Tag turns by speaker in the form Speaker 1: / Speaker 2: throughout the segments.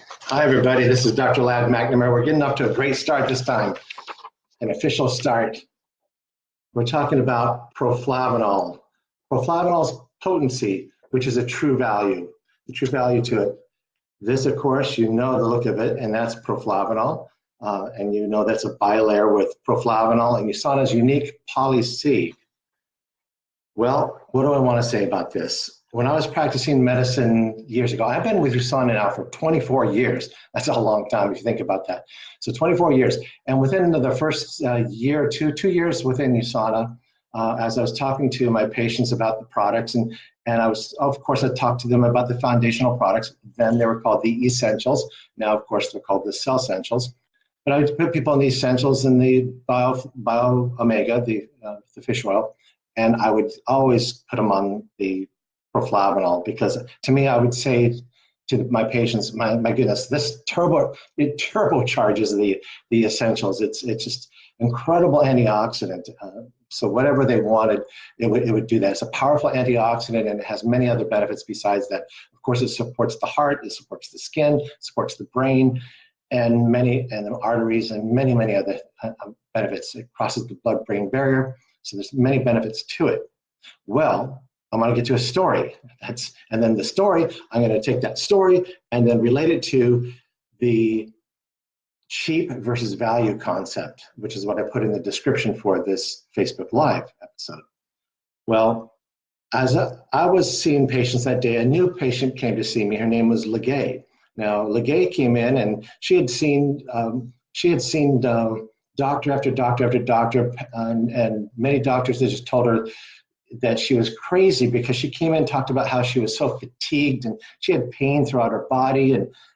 Speaker 1: Hi, everybody. This is Dr. Ladd McNamara. We're getting off to a great start this time, an official start. We're talking about proflavanol. Proflavanol's potency, which is a true value, the true value to it. This, of course, you know the look of it, and that's proflavanol. And you know that's a bilayer with proflavanol and USANA's unique poly-C. Well, what do I want to say about this? When I was practicing medicine years ago, I've been with USANA now for 24 years. That's a long time if you think about that. So 24 years. And within the first year or 2 years within USANA, as I was talking to my patients about the products, and I was, of course, I talked to them about the foundational products. Then they were called the essentials. Now, of course, they're called the cell essentials. But I would put people on the essentials and the bio omega, the fish oil, and I would always put them on the proflavanol, because to me, I would say to my patients, my goodness, it turbocharges the essentials. It's just incredible antioxidant. So whatever they wanted, it would do that. It's a powerful antioxidant, and it has many other benefits besides that. Of course, it supports the heart, it supports the skin, it supports the brain, and the arteries, and many other benefits. It crosses the blood-brain barrier, so there's many benefits to it. Well, I'm going to get to a story. And then the story, I'm going to take that story and then relate it to the cheap versus value concept, which is what I put in the description for this Facebook Live episode. Well, as I was seeing patients that day, a new patient came to see me. Her name was Legay. Now, Legay came in, and she had seen doctor after doctor after doctor, and many doctors that just told her that she was crazy, because she came in and talked about how she was so fatigued and she had pain throughout her body,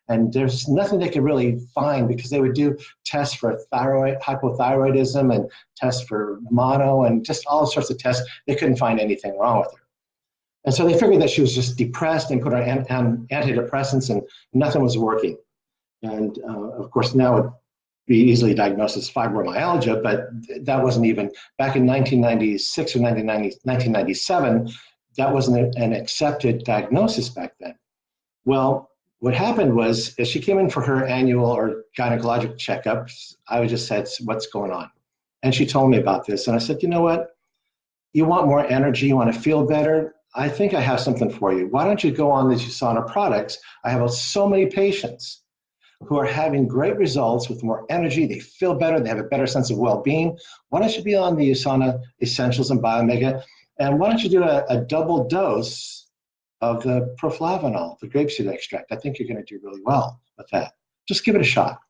Speaker 1: and there's nothing they could really find, because they would do tests for hypothyroidism and tests for mono and just all sorts of tests. They couldn't find anything wrong with her. And so they figured that she was just depressed and put her on antidepressants, and nothing was working. And of course, now it be easily diagnosed as fibromyalgia, but that wasn't even, back in 1996 or 1997, that wasn't an accepted diagnosis back then. Well, what happened was, as she came in for her annual or gynecologic checkups, I just said, what's going on? And she told me about this, and I said, you know what? You want more energy, you want to feel better? I think I have something for you. Why don't you go on the USANA products? I have so many patients who are having great results with more energy. They feel better. They have a better sense of well-being. Why don't you be on the USANA Essentials and Biomega? And why don't you do a double dose of the proflavanol, the grapeseed extract? I think you're going to do really well with that. Just give it a shot.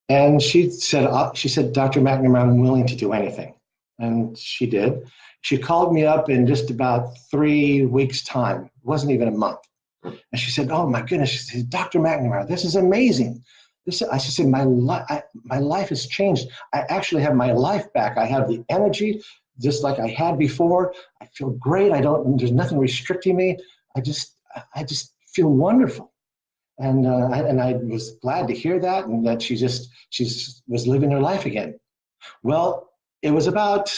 Speaker 1: And she said, Dr. McNamara, I'm willing to do anything. And she did. She called me up in just about 3 weeks' time. It wasn't even a month. And she said, oh my goodness, she said, Dr. McNamara, this is amazing. She said, my life has changed. I actually have my life back. I have the energy just like I had before. I feel great. There's nothing restricting me. I just feel wonderful. And I was glad to hear that, and that she was living her life again. Well, it was about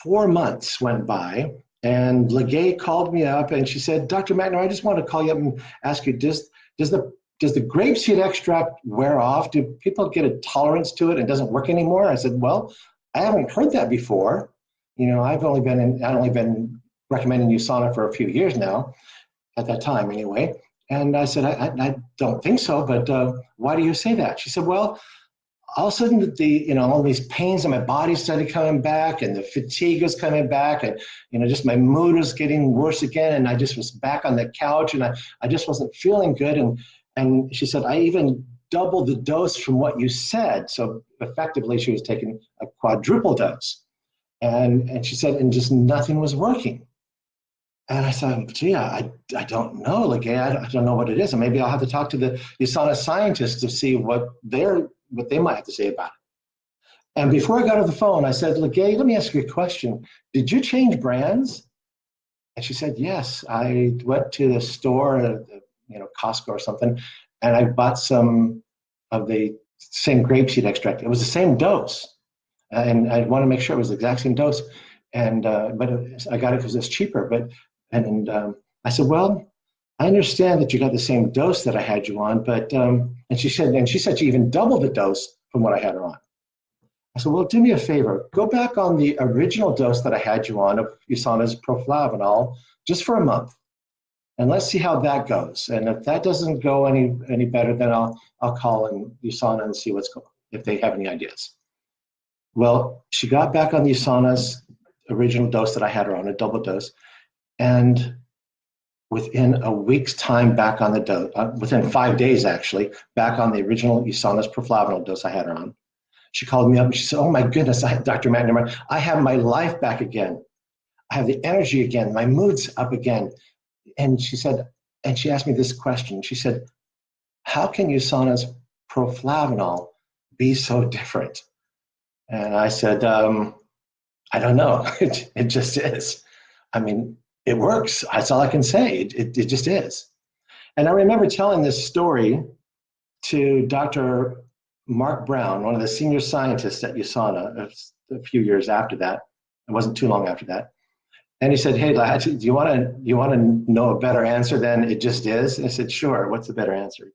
Speaker 1: 4 months went by, and Legay called me up, and she said, Dr. McNamara, I just want to call you up and ask you, does the grapeseed extract wear off? Do people get a tolerance to it and it doesn't work anymore? I said, well, I haven't heard that before. You know, I've only been recommending USANA for a few years now, at that time anyway. And I said, I don't think so, but why do you say that? She said, well, all of a sudden all these pains in my body started coming back, and the fatigue was coming back, and just my mood was getting worse again, and I just was back on the couch, and I just wasn't feeling good. And she said, I even doubled the dose from what you said. So effectively she was taking a quadruple dose. And she said, and just nothing was working. And I said, gee, I don't know, Legay, I don't know what it is. And maybe I'll have to talk to the USANA scientists to see what they might have to say about it. And before I got off the phone, I said, Legay, let me ask you a question. Did you change brands? And she said, yes. I went to the store, Costco or something, and I bought some of the same grapeseed extract. It was the same dose. And I want to make sure it was the exact same dose. And but I got it because it's cheaper. I said, well, I understand that you got the same dose that I had you on, but and she said she even doubled the dose from what I had her on. I said, well, do me a favor, go back on the original dose that I had you on of USANA's Proflavanol just for a month, and let's see how that goes. And if that doesn't go any better, then I'll call in USANA and see what's going, if they have any ideas. Well, she got back on the USANA's original dose that I had her on, a double dose, and within a week's time back on the dose, within 5 days actually, back on the original USANA's Proflavanol dose I had her on. She called me up and she said, oh my goodness, Dr. McNamara, I have my life back again. I have the energy again. My mood's up again. And she said, and she asked me this question. She said, how can USANA's Proflavanol be so different? And I said, I don't know. It just is. I mean, it works. That's all I can say. It just is. And I remember telling this story to Dr. Mark Brown, one of the senior scientists at USANA, a few years after that. It wasn't too long after that. And he said, hey, lad, do you want to know a better answer than it just is? And I said, sure. What's the better answer?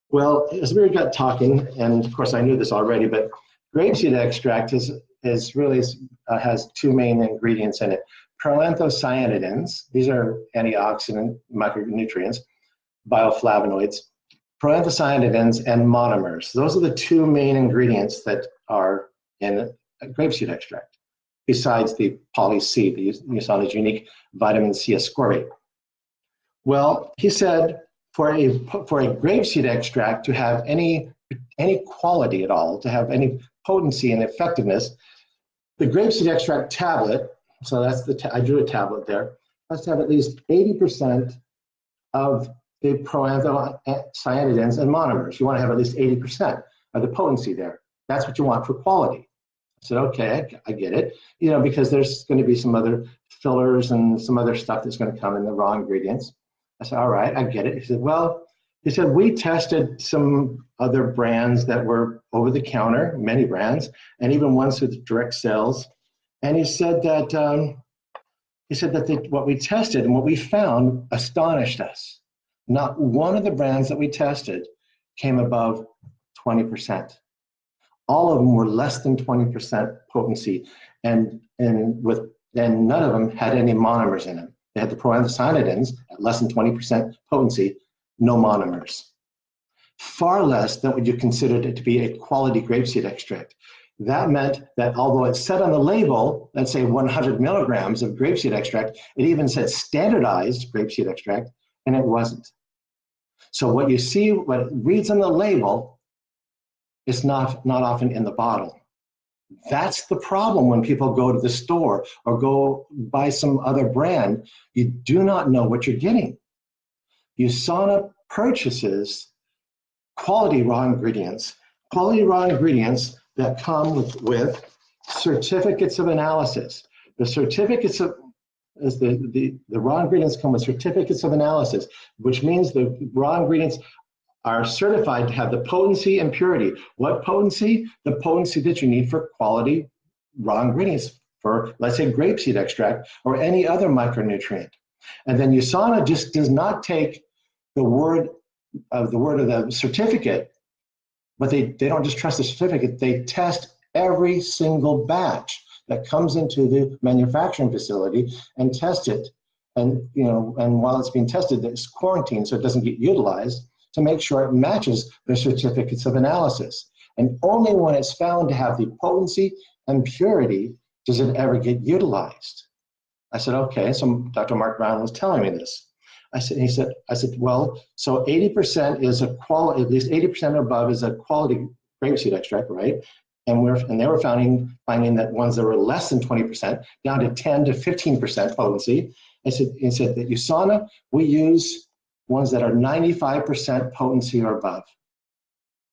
Speaker 1: Well, as we got talking, and of course I knew this already, but grapeseed extract has two main ingredients in it. Proanthocyanidins, these are antioxidant micronutrients, bioflavonoids, proanthocyanidins and monomers. Those are the two main ingredients that are in grapeseed extract, besides the poly-C, the USANA's unique vitamin C ascorbate. Well, he said for a grapeseed extract to have any quality at all, to have any potency and effectiveness, the grapeseed extract tablet, so that's I drew a tablet there, has to have at least 80% of the proanthocyanidins and monomers. You want to have at least 80% of the potency there. That's what you want for quality. I said, okay, I get it. You know, because there's going to be some other fillers and some other stuff that's going to come in the raw ingredients. I said, all right, I get it. He said, well, we tested some other brands that were over the counter, many brands, and even ones with direct sales. And he said that what we tested and what we found astonished us. Not one of the brands that we tested came above 20%. All of them were less than 20% potency, and none of them had any monomers in them. They had the proanthocyanidins at less than 20% potency, no monomers. Far less than what you considered it to be a quality grapeseed extract. That meant that although it said on the label, let's say 100 milligrams of grapeseed extract, it even said standardized grapeseed extract, and it wasn't. So what you see, what it reads on the label, is not often in the bottle. That's the problem when people go to the store or go buy some other brand. You do not know what you're getting. USANA purchases quality raw ingredients that come with certificates of analysis. The certificates of the raw ingredients come with certificates of analysis, which means the raw ingredients are certified to have the potency and purity. What potency? The potency that you need for quality raw ingredients for, let's say, grapeseed extract or any other micronutrient. And then USANA just does not take the word of the certificate, but they don't just trust the certificate. They test every single batch that comes into the manufacturing facility and test it. And while it's being tested, it's quarantined so it doesn't get utilized, to make sure it matches the certificates of analysis. And only when it's found to have the potency and purity does it ever get utilized. I said, okay, so Dr. Mark Brown was telling me this. I said, well, so 80% is a quality, at least 80% or above is a quality grapeseed extract, right? And they were finding that ones that were less than 20%, down to 10 to 15% potency. He said that USANA, we use ones that are 95% potency or above.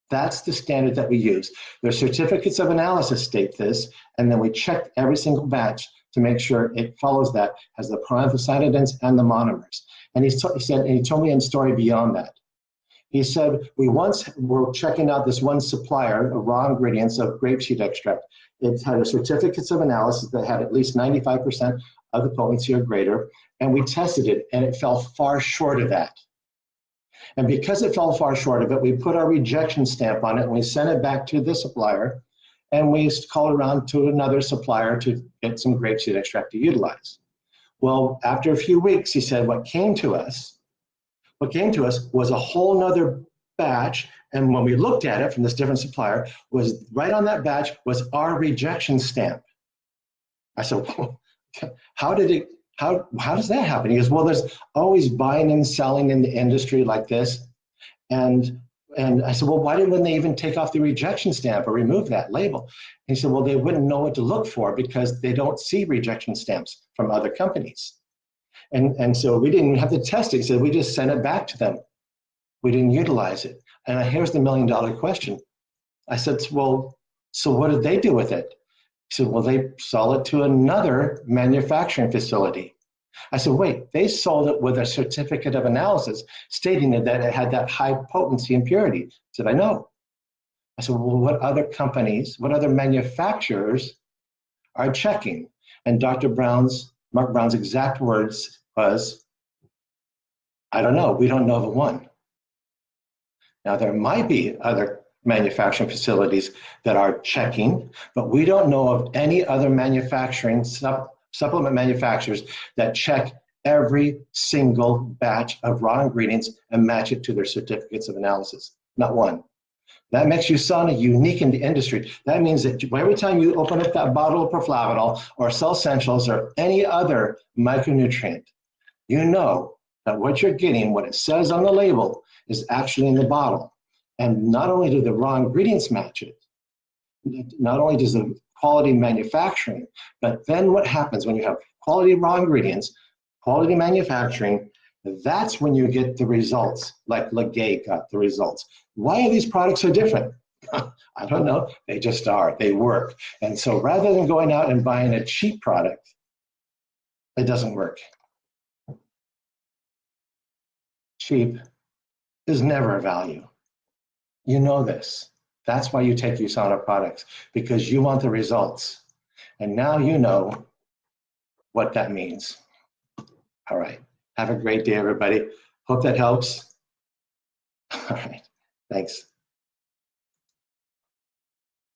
Speaker 1: That's the standard that we use. Their certificates of analysis state this, and then we check every single batch to make sure it follows that, has the proanthocyanidins and the monomers. And he told me a story beyond that. He said, we once were checking out this one supplier of raw ingredients of grapeseed extract. It had a certificates of analysis that had at least 95% of the potency or greater, and we tested it, and it fell far short of that. And because it fell far short of it, we put our rejection stamp on it and we sent it back to the supplier, and we called around to another supplier to get some grapeseed extract to utilize. Well, after a few weeks, he said what came to us was a whole nother batch. And when we looked at it from this different supplier, was right on that batch was our rejection stamp. I said, well, how does that happen? He goes, well, there's always buying and selling in the industry like this. And I said, well, why wouldn't they even take off the rejection stamp or remove that label? And he said, well, they wouldn't know what to look for because they don't see rejection stamps from other companies. And so we didn't have to test it. He said, we just sent it back to them. We didn't utilize it. And here's the $1 million question. I said, well, so what did they do with it? He said, well, they sold it to another manufacturing facility. I said, wait, they sold it with a certificate of analysis stating that it had that high potency and purity. I said, I know. I said, well, what other companies, what other manufacturers are checking? And Mark Brown's exact words was, I don't know, we don't know of one. Now, there might be other manufacturing facilities that are checking, but we don't know of any other manufacturing supplement manufacturers that check every single batch of raw ingredients and match it to their certificates of analysis. Not one. That makes you sound unique in the industry. That means that every time you open up that bottle of Proflavanol or Cell Essentials or any other micronutrient, you know that what you're getting, what it says on the label, is actually in the bottle. And not only do the raw ingredients match it, not only does the quality manufacturing, but then what happens when you have quality raw ingredients, quality manufacturing, that's when you get the results, like Legate got the results. Why are these products so different? I don't know, they just are, they work. And so rather than going out and buying a cheap product, it doesn't work. Cheap is never a value. You know this. That's why you take USANA products, because you want the results. And now you know what that means. All right. Have a great day, everybody. Hope that helps. All right. Thanks.